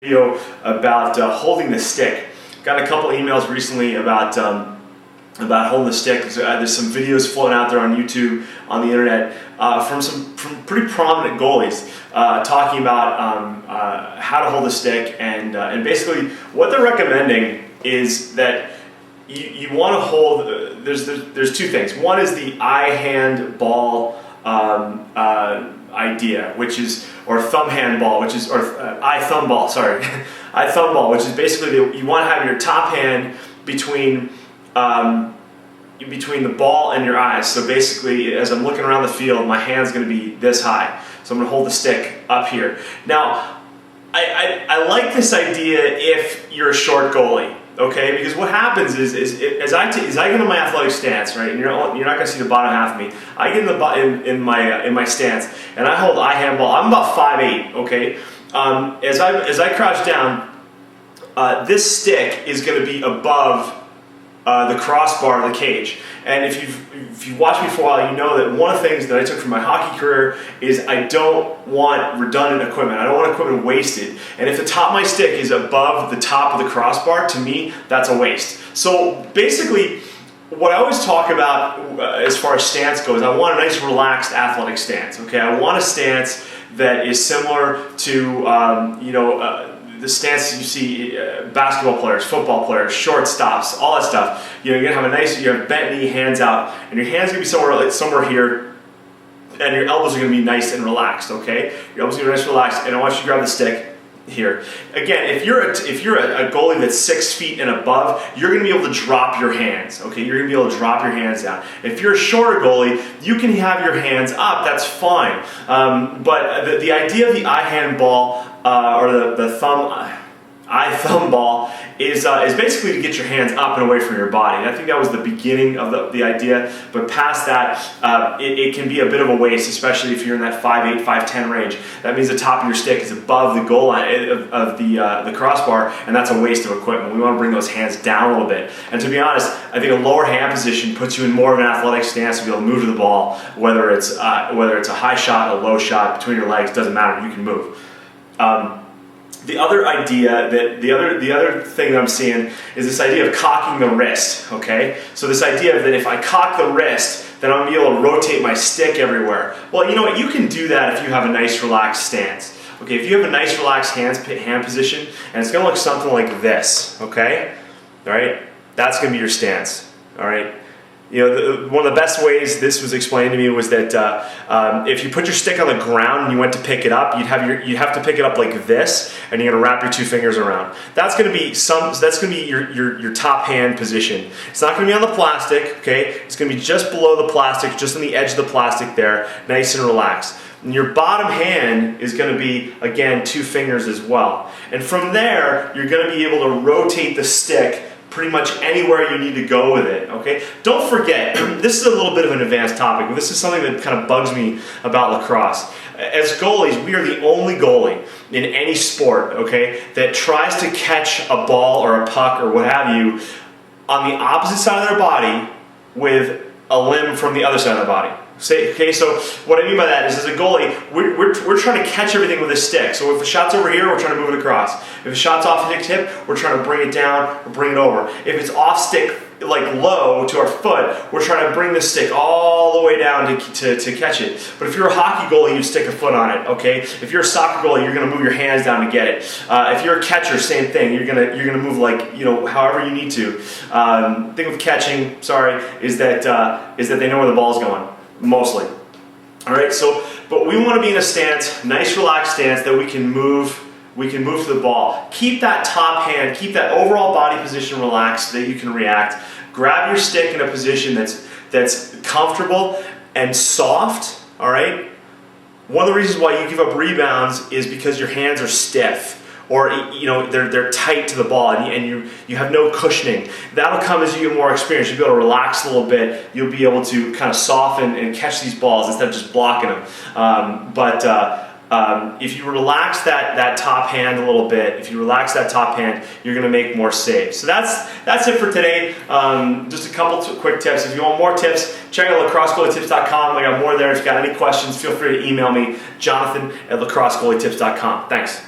Video about holding the stick. Got a couple emails recently about holding the stick. There's some videos floating out there on YouTube, on the internet, from pretty prominent goalies talking about how to hold the stick, and basically what they're recommending is that you want to hold. There's two things. One is the eye-hand ball idea, which is, or thumb hand ball, which is, or eye thumb ball, sorry, eye thumb ball, which is basically you want to have your top hand between the ball and your eyes. So basically, as I'm looking around the field, my hand's going to be this high. So I'm going to hold the stick up here. Now, I like this idea if you're a short goalie. Okay, because what happens is as I get into my athletic stance, right, and you're not going to see the bottom half of me. I get in my stance, and I hold eye hand ball. I'm about 5'8". Okay, as I crouch down, this stick is going to be above the crossbar of the cage. And if you've watched me for a while, you know that one of the things that I took from my hockey career is I don't want redundant equipment. I don't want equipment wasted. And if the top of my stick is above the top of the crossbar, to me, that's a waste. So basically, what I always talk about as far as stance goes, I want a nice relaxed athletic stance. Okay, I want a stance that is similar to the stance you see basketball players, football players, shortstops, all that stuff. You're gonna have a nice, you have bent knee, hands out, and your hands gonna be somewhere here, and your elbows are gonna be nice and relaxed. Okay, your elbows are gonna be nice and relaxed, and I want you to grab the stick here. Again, if you're a goalie that's 6 feet and above, you're gonna be able to drop your hands. Okay, you're gonna be able to drop your hands down. If you're a shorter goalie, you can have your hands up. That's fine. But the idea of the eye hand ball or the eye thumb ball is basically to get your hands up and away from your body. And I think that was the beginning of the idea. But past that, it can be a bit of a waste, especially if you're in that 5'8", 5'10" range. That means the top of your stick is above the goal line of the crossbar, and that's a waste of equipment. We want to bring those hands down a little bit. And to be honest, I think a lower hand position puts you in more of an athletic stance to be able to move to the ball, whether it's a high shot, a low shot, between your legs, doesn't matter. You can move. The other idea, the other thing that I'm seeing is this idea of cocking the wrist, okay? So this idea that if I cock the wrist, then I'm going to be able to rotate my stick everywhere. Well, you know what? You can do that if you have a nice relaxed stance. Okay, if you have a nice relaxed hand position, and it's going to look something like this, okay? All right? That's going to be your stance, all right? You know, one of the best ways this was explained to me was that if you put your stick on the ground and you went to pick it up, you'd have to pick it up like this, and you're going to wrap your two fingers around. That's going to be your top hand position. It's not going to be on the plastic, okay? It's going to be just below the plastic, just on the edge of the plastic there, nice and relaxed. And your bottom hand is going to be, again, two fingers as well. And from there, you're going to be able to rotate the stick pretty much anywhere you need to go with it, okay? Don't forget, this is a little bit of an advanced topic, but this is something that kind of bugs me about lacrosse. As goalies, we are the only goalie in any sport, okay, that tries to catch a ball or a puck or what have you on the opposite side of their body with a limb from the other side of the body. Okay, so what I mean by that is, as a goalie, we're trying to catch everything with a stick. So if a shot's over here, we're trying to move it across. If a shot's off the hip, we're trying to bring it down or bring it over. If it's off stick, like low to our foot, we're trying to bring the stick all the way down to catch it. But if you're a hockey goalie, you stick a foot on it, okay? If you're a soccer goalie, you're going to move your hands down to get it. If you're a catcher, same thing. You're gonna move like, however you need to. The thing with catching, is that they know where the ball's going. Mostly. All right, but we want to be in a stance, nice relaxed stance that we can move to the ball. Keep that top hand, keep that overall body position relaxed so that you can react. Grab your stick in a position that's comfortable and soft, all right? One of the reasons why you give up rebounds is because your hands are stiff, or they're tight to the ball, and you have no cushioning. That'll come as you get more experience. You'll be able to relax a little bit. You'll be able to kind of soften and catch these balls instead of just blocking them. If you relax that top hand a little bit, you're going to make more saves. So that's it for today. Just a couple quick tips. If you want more tips, check out lacrossegoalietips.com. I got more there. If you got any questions, feel free to email me, Jonathan@lacrossegoalietips.com. Thanks.